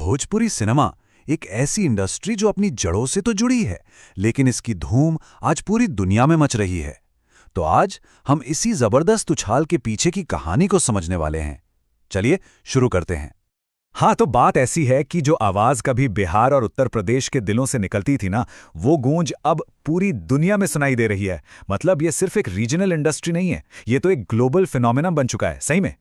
Bhojpuri cinema एक ऐसी industry जो अपनी जड़ों से तो जुड़ी है, लेकिन इसकी धूम आज पूरी दुनिया में मच रही है। तो आज हम इसी जबरदस्त उछाल के पीछे की कहानी को समझने वाले हैं। चलिए शुरू करते हैं। हाँ, तो बात ऐसी है कि जो आवाज कभी बिहार और उत्तर प्रदेश के दिलों से निकलती थी ना, वो गूंज अब पूरी दुनिया में सुनाई दे रही है। मतलब ये सिर्फ एक रीजनल इंडस्ट्री नहीं है, ये तो एक ग्लोबल फिनोमेना बन चुका है सही में।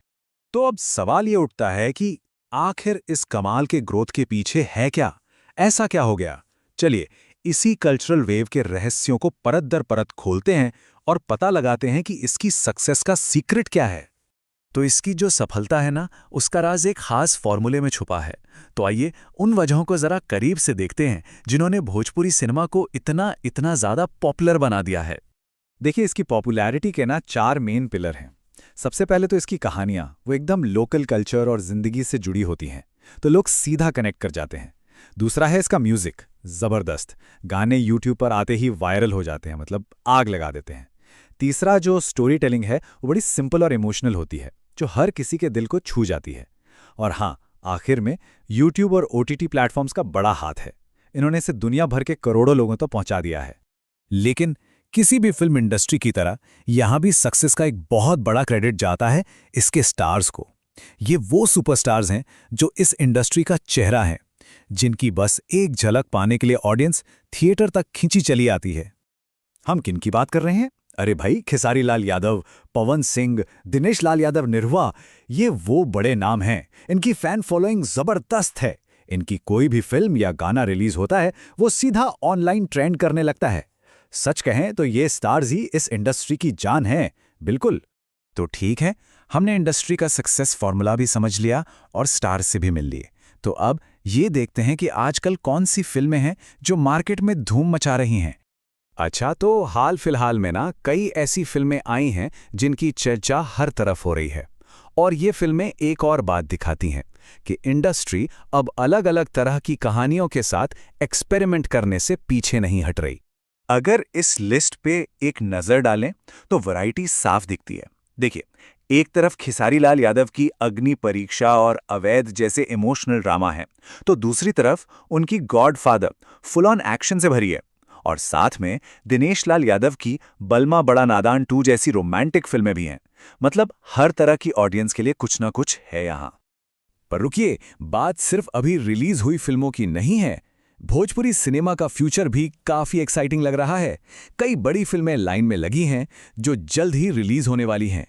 तो अब सवाल ये उठता है कि आखिर इस कमाल के ग्रोथ के पीछे है क्या? ऐसा क्या हो गया? चलिए इसी कल्चरल वेव के रहस्यों को परत दर परत खोलते हैं और पता लगाते हैं कि इसकी सक्सेस का सीक्रेट क्या है। तो इसकी जो सफलता है ना, उसका राज एक खास फॉर्मूले में छुपा है। तो आइए उन वजहों को जरा करीब से देखते हैं जिन्होंने भोजपुरी सिनेमा को इतना ज्यादा पॉपुलर बना दिया है। देखिए, इसकी पॉपुलैरिटी के ना 4 मेन पिलर हैं। सबसे पहले तो इसकी कहानियां वो एकदम लोकल कल्चर और जिंदगी से जुड़ी होती हैं, तो लोग सीधा कनेक्ट कर जाते हैं। दूसरा है इसका म्यूजिक, जबरदस्त गाने यूट्यूब पर आते ही वायरल हो जाते हैं, मतलब आग लगा देते हैं। तीसरा जो स्टोरी टेलिंग है वो बड़ी सिंपल और इमोशनल होती है, जो हर किसी के दिल को छू जाती है। और हाँ, आखिर में यूट्यूब और ओटीटी प्लेटफॉर्म्स का बड़ा हाथ है। इन्होंने इसे दुनिया भर के करोड़ों लोगों तक पहुंचा दिया है। लेकिन किसी भी फिल्म इंडस्ट्री की तरह यहां भी सक्सेस का एक बहुत बड़ा क्रेडिट जाता है इसके स्टार्स को। ये वो सुपरस्टार्स हैं जो इस इंडस्ट्री का चेहरा हैं, जिनकी बस एक झलक पाने के लिए ऑडियंस थिएटर तक खींची चली आती है। हम किन की बात कर रहे हैं? अरे भाई, खेसारी लाल यादव, पवन सिंह, दिनेश लाल यादव निरहुआ, ये वो बड़े नाम हैं। इनकी फैन फॉलोइंग जबरदस्त है। इनकी कोई भी फिल्म या गाना रिलीज होता है वो सीधा ऑनलाइन ट्रेंड करने लगता है। सच कहें तो ये स्टार्स ही इस इंडस्ट्री की जान हैं। बिल्कुल। तो ठीक है, हमने इंडस्ट्री का सक्सेस फॉर्मूला भी समझ लिया और स्टार्स से भी मिल लिए। तो अब ये देखते हैं कि आजकल कौन सी फिल्में हैं जो मार्केट में धूम मचा रही हैं। अच्छा, तो हाल फिलहाल में ना कई ऐसी फिल्में आई हैं जिनकी चर्चा हर तरफ हो रही है। और ये फिल्में एक और बात दिखाती हैं कि इंडस्ट्री अब अलग अलग तरह की कहानियों के साथ एक्सपेरिमेंट करने से पीछे नहीं हट रही। अगर इस लिस्ट पे एक नज़र डालें तो वैरायटी साफ दिखती है। देखिए, एक तरफ खेसारी लाल यादव की अग्नि परीक्षा और अवैध जैसे इमोशनल ड्रामा है, तो दूसरी तरफ उनकी गॉडफादर फुल ऑन एक्शन से भरी है। और साथ में दिनेश लाल यादव की बलमा बड़ा नादान 2 जैसी रोमांटिक फिल्में भी हैं। मतलब हर तरह की ऑडियंस के लिए कुछ ना कुछ है यहां। पर रुकिए, बात सिर्फ अभी रिलीज हुई फिल्मों की नहीं है। भोजपुरी सिनेमा का फ्यूचर भी काफी एक्साइटिंग लग रहा है। कई बड़ी फिल्में लाइन में लगी हैं जो जल्द ही रिलीज होने वाली हैं।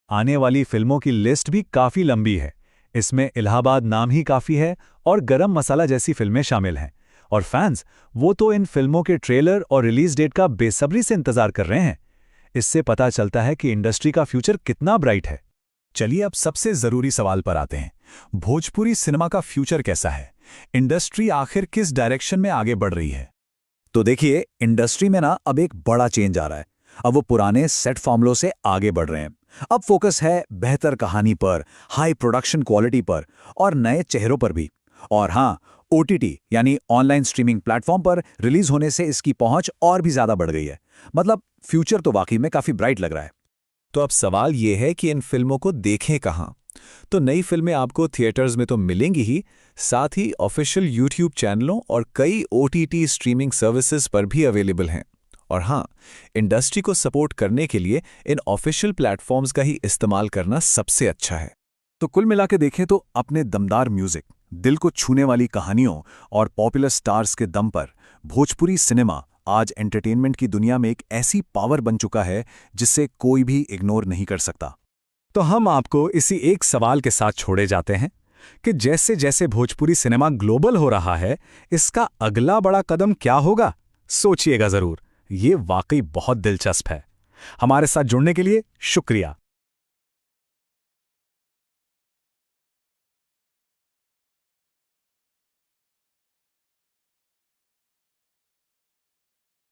आने वाली फिल्मों की लिस्ट भी काफी लंबी है। इसमें इलाहाबाद नाम ही काफी है और गरम मसाला जैसी फिल्में शामिल हैं। और फैंस वो तो इन फिल्मों के ट्रेलर और रिलीज डेट का बेसब्री से इंतजार कर रहे हैं। इससे पता चलता है कि इंडस्ट्री का फ्यूचर कितना ब्राइट है। चलिए अब सबसे जरूरी सवाल पर आते हैं। भोजपुरी सिनेमा का फ्यूचर कैसा है? इंडस्ट्री आखिर किस डायरेक्शन में आगे बढ़ रही है? तो देखिए, इंडस्ट्री में ना अब एक बड़ा चेंज आ रहा है। अब वो पुराने सेट फॉर्मूलों से आगे बढ़ रहे हैं। अब फोकस है बेहतर कहानी पर, हाई प्रोडक्शन क्वालिटी पर और नए चेहरों पर भी। और हाँ, ओटीटी यानी ऑनलाइन स्ट्रीमिंग प्लेटफॉर्म पर रिलीज होने से इसकी पहुंच और भी ज्यादा बढ़ गई है। मतलब फ्यूचर तो वाकई में काफी ब्राइट लग रहा है। तो अब सवाल यह है कि इन फिल्मों को देखें कहां? तो नई फिल्में आपको थिएटर्स में तो मिलेंगी ही, साथ ही ऑफिशियल यूट्यूब चैनलों और कई ओटीटी स्ट्रीमिंग सर्विसेज पर भी अवेलेबल हैं। और हाँ, इंडस्ट्री को सपोर्ट करने के लिए इन ऑफिशियल प्लेटफॉर्म्स का ही इस्तेमाल करना सबसे अच्छा है। तो कुल मिला के देखें तो अपने दमदार म्यूजिक, दिल को छूने वाली कहानियों और पॉपुलर स्टार्स के दम पर भोजपुरी सिनेमा आज एंटरटेनमेंट की दुनिया में एक ऐसी पावर बन चुका है जिसे कोई भी इग्नोर नहीं कर सकता। तो हम आपको इसी एक सवाल के साथ छोड़े जाते हैं कि जैसे जैसे भोजपुरी सिनेमा ग्लोबल हो रहा है, इसका अगला बड़ा कदम क्या होगा? सोचिएगा जरूर। ये वाकई बहुत दिलचस्प है। हमारे साथ जुड़ने के लिए शुक्रिया।